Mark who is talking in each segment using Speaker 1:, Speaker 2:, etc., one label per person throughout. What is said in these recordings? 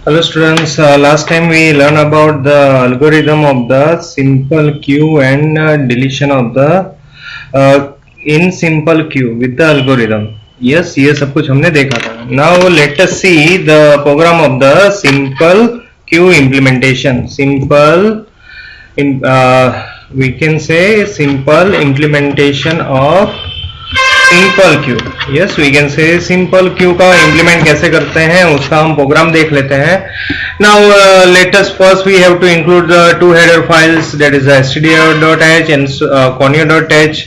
Speaker 1: Hello students, last time we learned about the algorithm of the simple queue and deletion of the in simple queue with the algorithm. Yes, ये सब कुछ हमने देखा था. Now let us see the program of the simple queue implementation. We can say simple implementation of simple queue. Yes, we can say simple queue का implement कैसे करते हैं उसका हम प्रोग्राम देख लेते हैं. Now let us first we have to include the two header files, that is stdio.h and conio.h.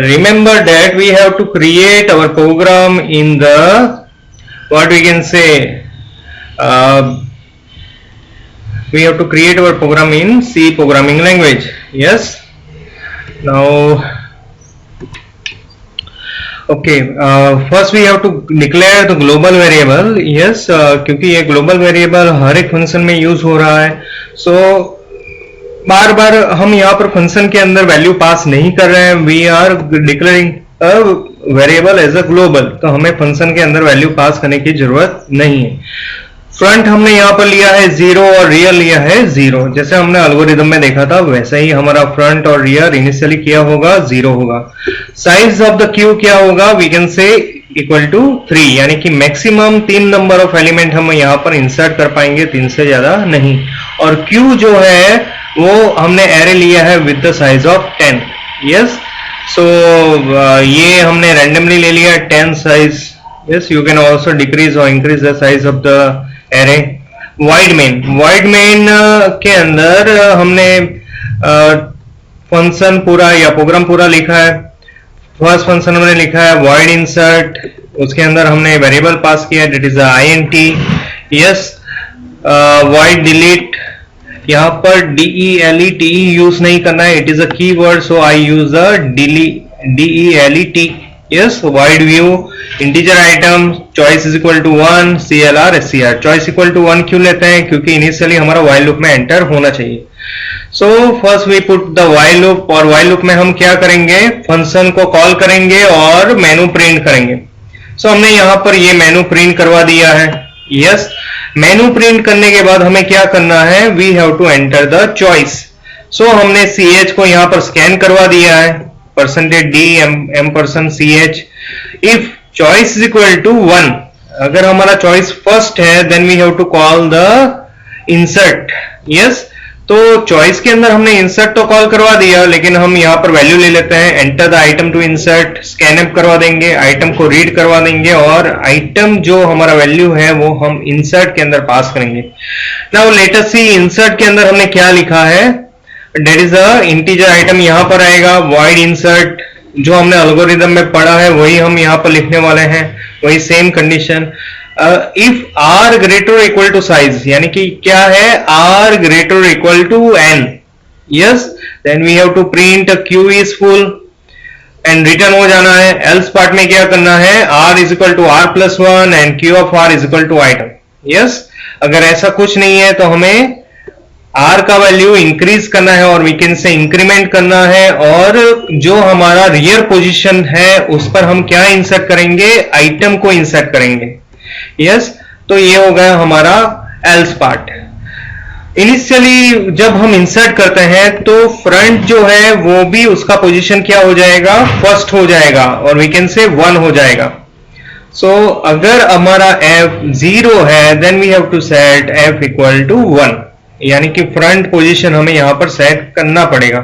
Speaker 1: remember that we have to create our program in the what we can say we have to create our program in C programming language. Yes, now okay, first we have to declare the global variable. Yes, क्योंकि ये global variable हर एक function में use हो रहा है, so बार बार हम यहाँ पर फंक्शन के अंदर वैल्यू पास नहीं कर रहे हैं. We are declaring a variable as a global, तो हमें फंक्शन के अंदर वैल्यू पास करने की जरूरत नहीं है. फ्रंट हमने यहाँ पर लिया है 0 और रियर लिया है 0. जैसे हमने एल्गोरिथम में देखा था वैसे ही हमारा फ्रंट और रियर इनिशियली क्या होगा, 0 होगा. साइज ऑफ द क्यू क्या होगा, we can say equal to 3, यानी कि मैक्सिमम 3 नंबर ऑफ एलिमेंट हम यहाँ पर इंसर्ट कर पाएंगे, 3 से ज्यादा नहीं. और क्यू जो है वो हमने एरे लिया है with the size of 10. Yes, so ये हमने रैंडमली ले लिया 10 size. Yes, you can also decrease और increase the size of the array. Void main के अंदर हमने फंक्शन पूरा या प्रोग्राम पूरा लिखा है. फर्स्ट फंक्शन हमने लिखा है void insert, उसके अंदर हमने वेरिएबल पास किया that is int. Yes, void delete, यहाँ पर delete यूज नहीं करना है, it is a keyword, so I use a delete. Yes, void view, integer item, choice is equal to 1, CLR SCR. choice equal to 1 क्यों लेते हैं, क्योंकि initially हमारा while loop में एंटर होना चाहिए. So first we put the while loop, और while loop में हम क्या करेंगे, फंक्शन को कॉल करेंगे और मेनू प्रिंट करेंगे. सो हमने यहाँ पर ये मेनू प्रिंट करवा दिया है. यस, मेनू प्रिंट करने के बाद हमें क्या करना है, we have to enter the choice. So हमने CH को यहाँ पर स्कैन करवा दिया है, %d %ch. If choice is equal to 1, अगर हमारा चॉइस फर्स्ट है then we have to call the insert. Yes, तो चॉइस के अंदर हमने इंसर्ट तो कॉल करवा दिया, लेकिन हम यहाँ पर वैल्यू ले लेते हैं, enter the item to insert, scanf करवा देंगे, आइटम को रीड करवा देंगे और आइटम जो हमारा वैल्यू है वो हम इंसर्ट के अंदर पास करेंगे. Now let us see insert के अंदर हमने क्या लिखा है, that is a integer item यहाँ पर आएगा. void insert जो हमने एल्गोरिथम में पढ़ा है वही हम यहाँ पर लिखने वाले हैं, वही same condition. If r greater equal to size, यानी कि क्या है, r greater equal to n. Yes, then we have to print q is full and return हो जाना है. एल्स पार्ट में क्या करना है, r is equal to r+1 and q of r is equal to item. Yes, अगर ऐसा कुछ नहीं है तो हमें R का वैल्यू इंक्रीज करना है और वी कैन से इंक्रीमेंट करना है, और जो हमारा रियर पोजीशन है उस पर हम क्या इंसर्ट करेंगे, आइटम को इंसर्ट करेंगे. यस, तो ये हो गया हमारा एल्स पार्ट. इनिशियली जब हम इंसर्ट करते हैं तो फ्रंट जो है वो भी उसका पोजीशन क्या हो जाएगा, फर्स्ट हो जाएगा और वी कैन से 1 हो जाएगा. सो अगर हमारा f 0 है then we have to set f equal to 1, यानी कि फ्रंट पोजीशन हमें यहाँ पर सेट करना पड़ेगा.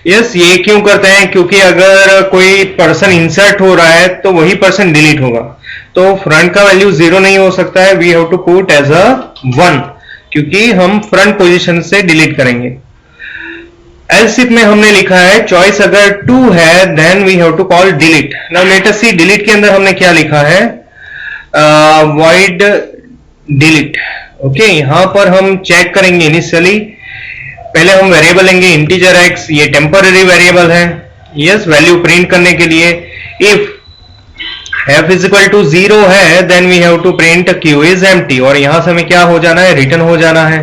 Speaker 1: यस, ये क्यों करते हैं, क्योंकि अगर कोई पर्सन इंसर्ट हो रहा है तो वही पर्सन डिलीट होगा, तो फ्रंट का वैल्यू 0 नहीं हो सकता है, we have to put as a 1, क्योंकि हम फ्रंट पोजीशन से डिलीट करेंगे. एल्स इफ में हमने लिखा है चॉइस अगर 2 है then we have to call delete. Now let us see delete के अंदर हमने क्या लिखा है, void delete. ओके, यहां पर हम चेक करेंगे. इनिशियली पहले हम वेरिएबल लेंगे इंटीजर x, ये टेम्पररी वेरिएबल है. यस, वैल्यू प्रिंट करने के लिए if f is equal to 0 है then we have to print q is empty, और यहां से हमें क्या हो जाना है, रिटर्न हो जाना है.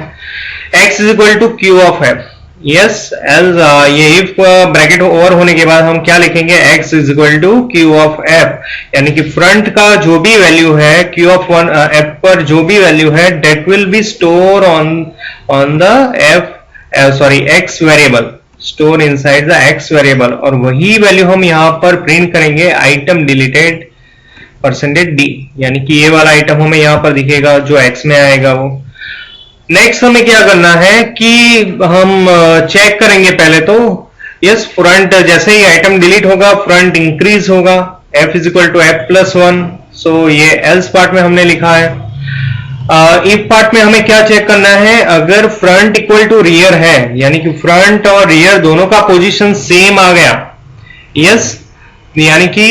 Speaker 1: x is equal to q of f. Yes else ये इफ ब्रैकेट ओवर होने के बाद हम क्या लिखेंगे, x is equal to Q of F, यानी कि फ्रंट का जो भी वैल्यू है क्यू ऑफ वन एफ पर जो भी वैल्यू है that will be store on the F sorry x variable, store inside the x variable, और वही वैल्यू हम यहाँ पर प्रिंट करेंगे आइटम डिलीटेड परसेंटेज डी, यानी कि ये वाला आइटम हमें यहाँ पर दिखेगा जो एक्स में आएगा वो। नेक्स्ट हमें क्या करना है कि हम चेक करेंगे पहले तो, यस फ्रंट जैसे ही आइटम डिलीट होगा फ्रंट इंक्रीज होगा, f is equal to F plus one, so ये एल्स पार्ट में हमने लिखा है। इफ पार्ट में हमें क्या चेक करना है, अगर फ्रंट इक्वल टू रियर है, यानी कि फ्रंट और रियर दोनों का पोजीशन सेम आ गया, यस यानी कि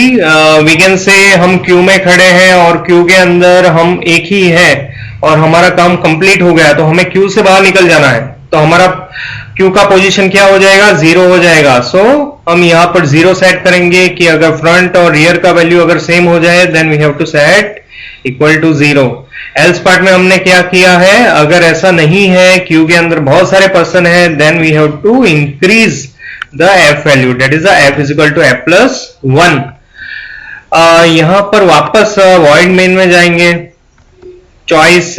Speaker 1: वी कैन से हम क्यू में खड़े हैं और क्यू के अंदर हम एक ही है और हमारा काम कंप्लीट हो गया, तो हमें क्यू से बाहर निकल जाना है, तो हमारा क्यू का पोजीशन क्या हो जाएगा, 0 हो जाएगा। सो हम यहाँ पर 0 सेट करेंगे कि अगर फ्रंट और रियर का वैल्यू अगर सेम हो जाए then we have to set equal to 0। Else part में हमने क्या किया है, अगर ऐसा नहीं है क्यू के अंदर बहुत सारे पर्सन है then we have to increase the F value, that is the F is equal to F plus one. यहां पर वापस वॉइड मेन में जाएंगे, चॉइस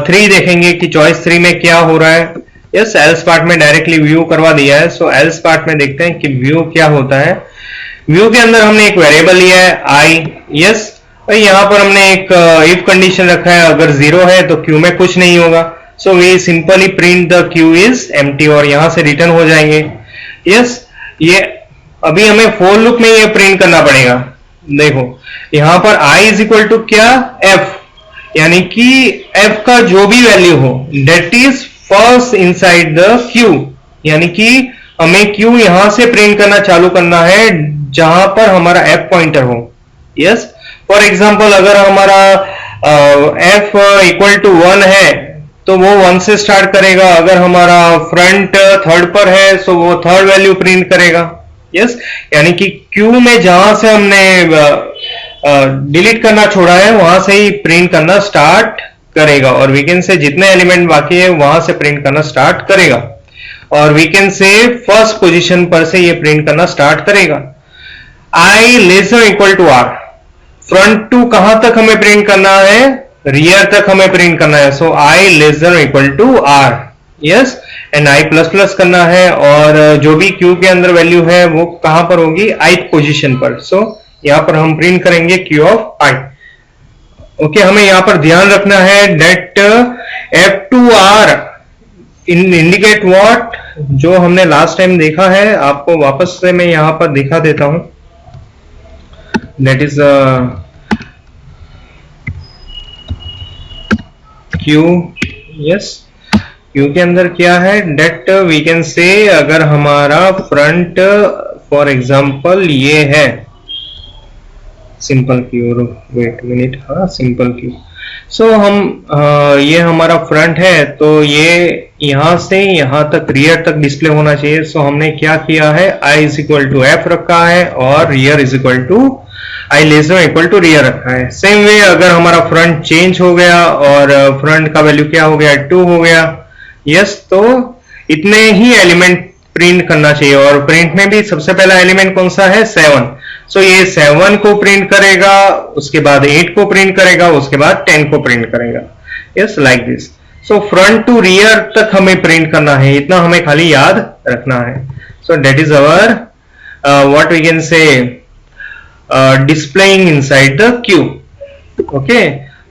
Speaker 1: 3 देखेंगे कि चॉइस 3 में क्या हो रहा है। यस एल्स पार्ट में डायरेक्टली व्यू करवा दिया है, सो एल्स पार्ट में देखते हैं कि व्यू क्या होता है। व्यू के अंदर हमने एक वेरिएबल लिया है आई, यस और यहां पर हमने एक इफ कंडीशन रखा है, अगर 0 है तो क्यू में कुछ नहीं होगा, so we simply print the queue is empty और यहां से रिटर्न हो जाएंगे। यस ये अभी हमें फॉर लूप में ये प्रिंट करना पड़ेगा। देखो यहां पर i इज इक्वल टू क्या, f, यानी कि f का जो भी वैल्यू हो that is first inside the Q, यानी कि हमें क्यू यहां से प्रिंट करना चालू करना है जहां पर हमारा f पॉइंटर हो। यस फॉर एग्जांपल अगर हमारा f इक्वल टू 1 है तो वो 1 से स्टार्ट करेगा, अगर हमारा फ्रंट थर्ड पर है तो वो थर्ड वैल्यू प्रिंट करेगा। यस यानी कि क्यू में जहां से हमने डिलीट करना छोड़ा है वहां से ही प्रिंट करना स्टार्ट करेगा, और वीकेंड से जितने एलिमेंट बाकी है वहां से प्रिंट करना स्टार्ट करेगा, और वीकेंड से फर्स्ट पोजीशन पर से ये प्रिंट करना स्टार्ट करेगा। I less than equal to R, front to कहां तक हमें प्रिंट करना है, रियर तक हमें प्रिंट करना है, so I less than equal to R, yes and I plus plus करना है, और जो भी क्यू के अंदर वैल्यू है वो कहां पर होगी, आई पोजीशन पर, सो यहां पर हम प्रिंट करेंगे क्यू ऑफ आई। ओके हमें यहां पर ध्यान रखना है that F to R indicate what, जो हमने लास्ट टाइम देखा है आपको वापस से मैं यहां पर दिखा देता हूं, that is Q. Yes Q के अंदर क्या है, डेट वी कैन से अगर हमारा फ्रंट फॉर एग्जांपल ये है सिंपल क्यू, वेट मिनट, हाँ सिंपल क्यू, सो हम ये हमारा फ्रंट है तो ये यहां से यहां तक रियर तक डिस्प्ले होना चाहिए। सो हमने क्या किया है, I is equal to F रखा है और rear is equal to I less than equal to rear रखा है। सेम वे अगर हमारा फ्रंट चेंज हो गया और फ्रंट का वैल्यू क्या हो गया, 2 हो गया, यस तो इतने ही एलिमेंट प्रिंट करना चाहिए, और प्रिंट में भी सबसे पहला एलिमेंट कौन सा है, 7, सो ये 7 को प्रिंट करेगा, उसके बाद 8 को प्रिंट करेगा, उसके बाद 10 को प्रिंट करेगा। Yes like this, so front to rear तक हमें प्रिंट करना है, इतना हमें खाली याद रखना है। So that is our what we can say displaying inside the queue. Okay,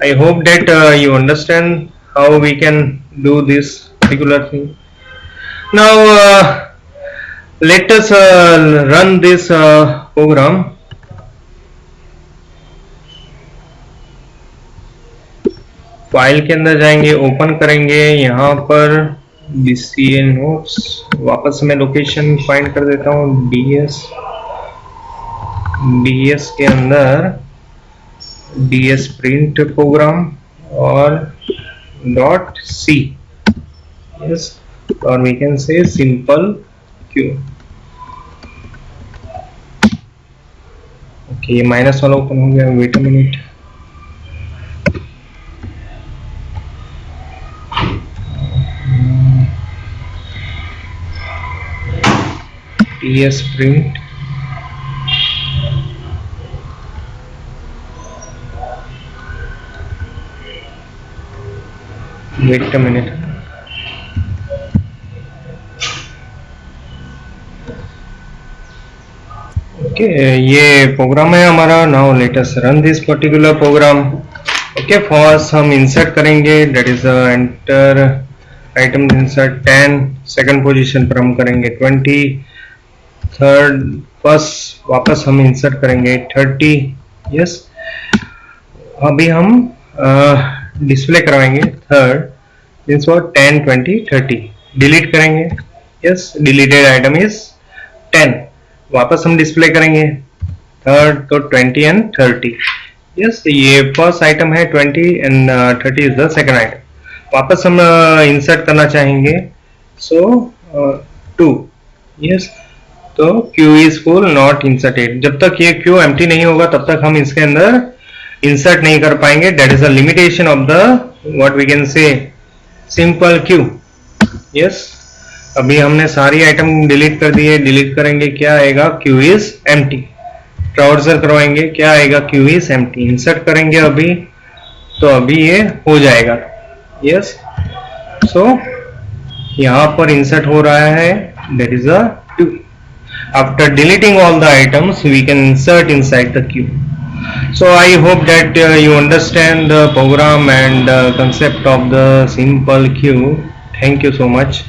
Speaker 1: I hope that you understand how we can do this particular thing. Now let us run this program. File के अंदर जाएंगे, open करेंगे, यहाँ पर BCA notes, वापस मैं location find कर देता हूँ, DS के अंदर DS प्रिंट प्रोग्राम और .c, यस और we can say simple queue. Okay ये माइनस वाला ओपन हो गया, wait a minute, ts print wait a minute. Okay ये प्रोग्राम है हमारा. Now let us run this particular program. Okay first हम इंसर्ट करेंगे, that is enter item insert 10. Second position पर हम करेंगे 20. थर्ड फर्स्ट वापस हम इंसर्ट करेंगे 30. यस अभी हम डिस्प्ले करवाएंगे थर्ड मीन्स फॉर 10 20 30. डिलीट करेंगे. Yes deleted item is 10. वापस हम डिस्प्ले करेंगे थर्ड तो 20 एंड 30. यस ये फर्स्ट आइटम है 20 and 30 is the second item. वापस हम इंसर्ट करना चाहेंगे सो 2. यस तो Q is full not inserted. जब तक ये क्यू एम्प्टी नहीं होगा तब तक हम इसके अंदर इंसर्ट नहीं कर पाएंगे. That is the limitation of the what we can say simple queue. Yes अभी हमने सारी आइटम डिलीट कर दी है. डिलीट करेंगे क्या आएगा क्यू इज एम्प्टी. ब्राउजर करवाएंगे क्या आएगा क्यू इज एम्प्टी. इंसर्ट करेंगे अभी तो अभी ये हो जाएगा. यस सो यहाँ पर इंसर्ट हो रहा है. That is a queue. After deleting all the items we can insert inside the queue. So I hope that you understand the program and concept of the simple queue. Thank you so much.